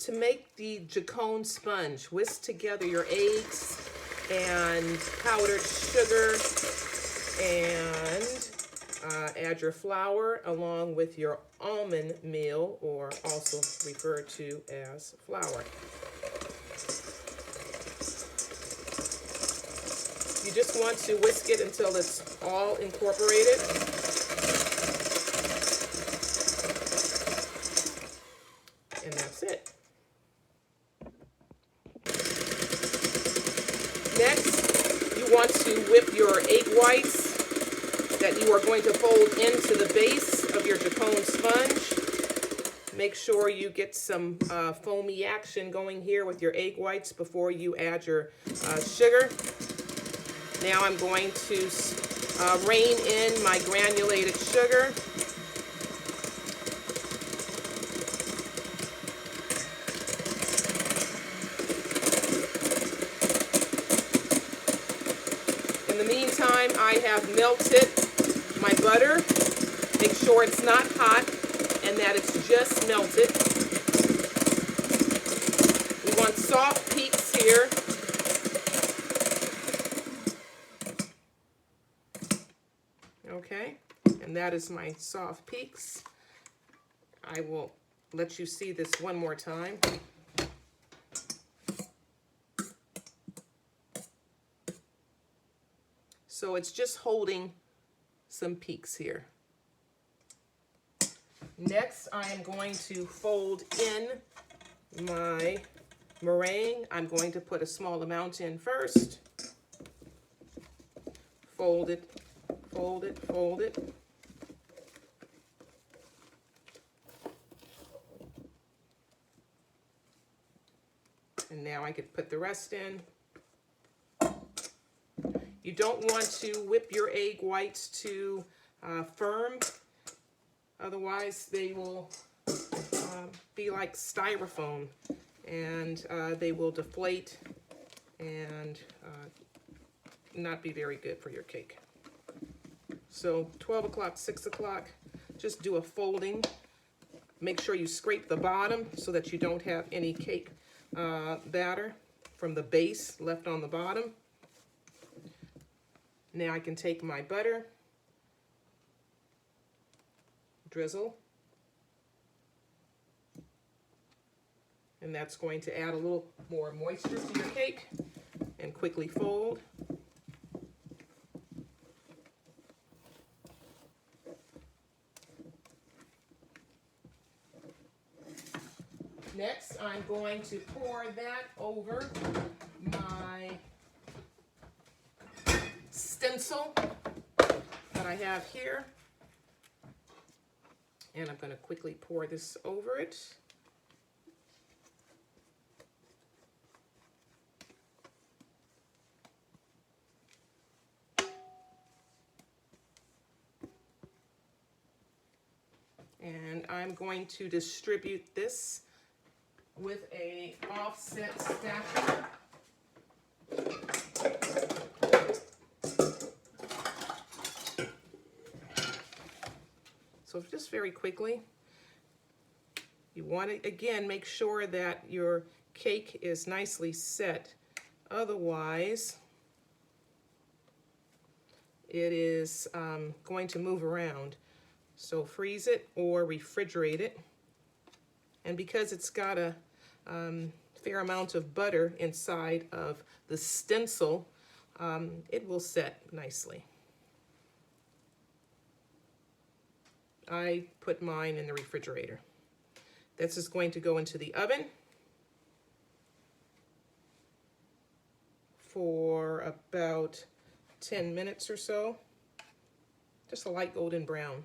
to make the Jacone sponge, whisk together your eggs and powdered sugar and add your flour along with your almond meal, or also referred to as flour. You just want to whisk it until it's all incorporated. And that's it. Next, you want to whip your egg whites that you are going to fold into the base of your Jacone sponge. Make sure you get some foamy action going here with your egg whites before you add your sugar. Now I'm going to rein in my granulated sugar. In the meantime, I have melted my butter. Make sure it's not hot and that it's just melted. We want soft peaks here. Okay, and that is my soft peaks. I will let you see this one more time. So it's just holding some peaks here. Next, I am going to fold in my meringue. I'm going to put a small amount in first. Fold it, fold it, fold it. And now I could put the rest in. You don't want to whip your egg whites too firm, otherwise they will be like styrofoam, and they will deflate and not be very good for your cake. So 12 o'clock, 6 o'clock, just do a folding. Make sure you scrape the bottom so that you don't have any cake batter from the base left on the bottom. Now I can take my butter, drizzle, and that's going to add a little more moisture to your cake, and quickly fold. Next, I'm going to pour that over my stencil that I have here, and I'm going to quickly pour this over it. And I'm going to distribute this with a offset spatula. So just very quickly, you want to, again, make sure that your cake is nicely set. Otherwise, it is going to move around. So freeze it or refrigerate it. And because it's got a fair amount of butter inside of the stencil, it will set nicely. I put mine in the refrigerator. This is going to go into the oven for about 10 minutes or so. Just a light golden brown.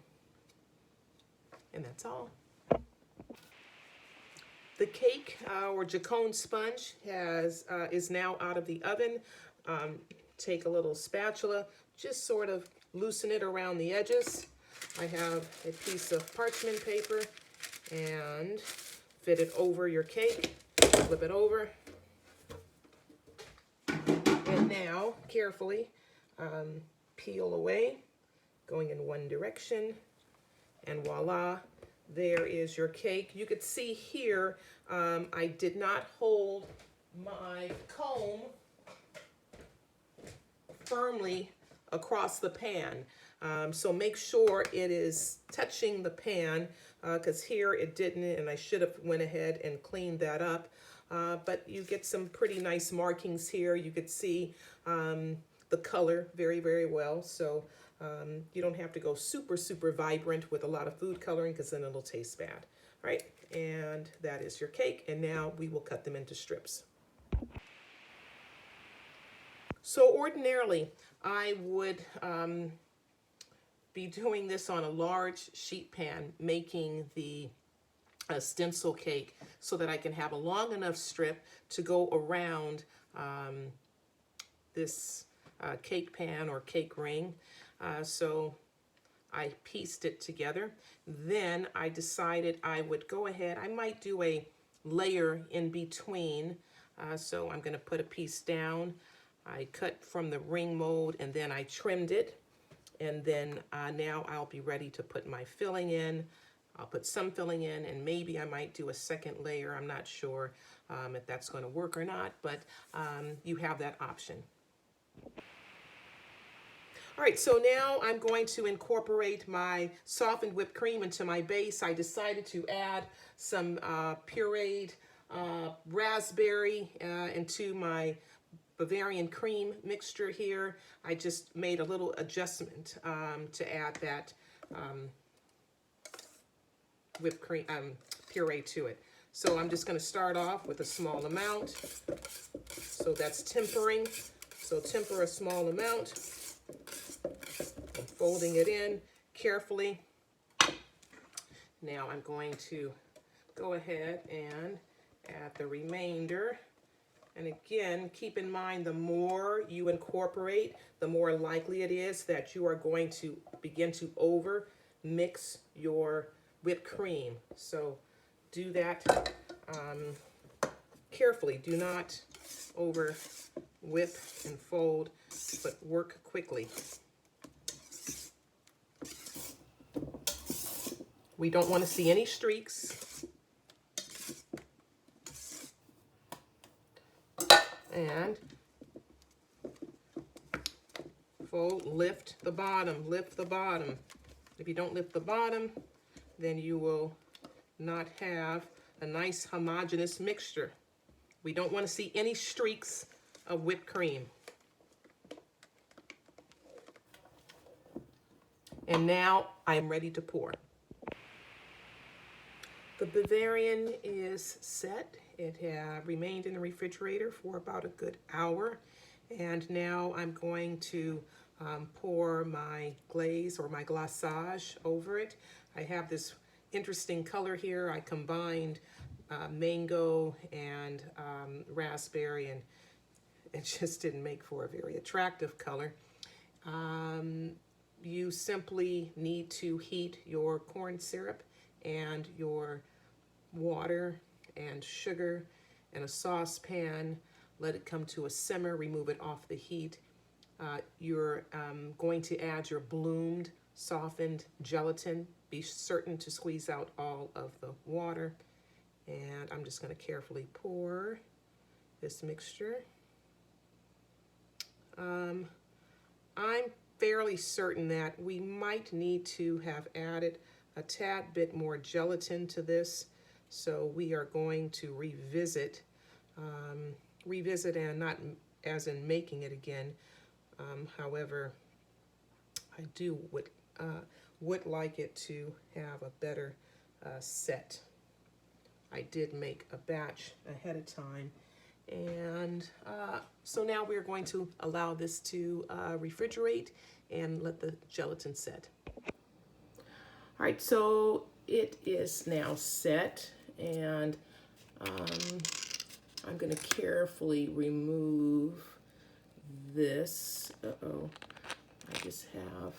And that's all. The cake, or Jacone sponge, is now out of the oven. Take a little spatula, just sort of loosen it around the edges. I have a piece of parchment paper and fit it over your cake, flip it over. And now, carefully, peel away, going in one direction, and voila, there is your cake. You could see here, I did not hold my comb firmly across the pan. So make sure it is touching the pan, because here it didn't, and I should have went ahead and cleaned that up. But you get some pretty nice markings here. You could see the color very, very well. So you don't have to go super, super vibrant with a lot of food coloring, because then it'll taste bad. All right, and that is your cake. And now we will cut them into strips. So ordinarily, I would be doing this on a large sheet pan, making the stencil cake so that I can have a long enough strip to go around this cake pan or cake ring. So I pieced it together. Then I decided I would go ahead, I might do a layer in between. So I'm going to put a piece down. I cut from the ring mold and then I trimmed it. And then now I'll be ready to put my filling in. I'll put some filling in, and maybe I might do a second layer. I'm not sure if that's going to work or not, but you have that option. All right, so now I'm going to incorporate my softened whipped cream into my base. I decided to add some pureed raspberry into my Bavarian cream mixture here. I just made a little adjustment to add that whipped cream puree to it. So I'm just going to start off with a small amount. So that's tempering. So temper a small amount. I'm folding it in carefully. Now I'm going to go ahead and add the remainder. And again, keep in mind, the more you incorporate, the more likely it is that you are going to begin to over mix your whipped cream. So do that carefully. Do not over whip and fold, but work quickly. We don't want to see any streaks. And fold, lift the bottom, lift the bottom. If you don't lift the bottom, then you will not have a nice homogeneous mixture. We don't want to see any streaks of whipped cream. And now I am ready to pour. The Bavarian is set. It remained in the refrigerator for about a good hour. And now I'm going to pour my glaze or my glaçage over it. I have this interesting color here. I combined mango and raspberry, and it just didn't make for a very attractive color. You simply need to heat your corn syrup and your water and sugar in a saucepan. Let it come to a simmer, remove it off the heat. You're going to add your bloomed, softened gelatin. Be certain to squeeze out all of the water. And I'm just going to carefully pour this mixture. I'm fairly certain that we might need to have added a tad bit more gelatin to this. So we are going to revisit and not as in making it again. However, I would like it to have a better set. I did make a batch ahead of time. And so now we're going to allow this to refrigerate and let the gelatin set. All right, so it is now set, and I'm going to carefully remove this. Uh-oh, I just have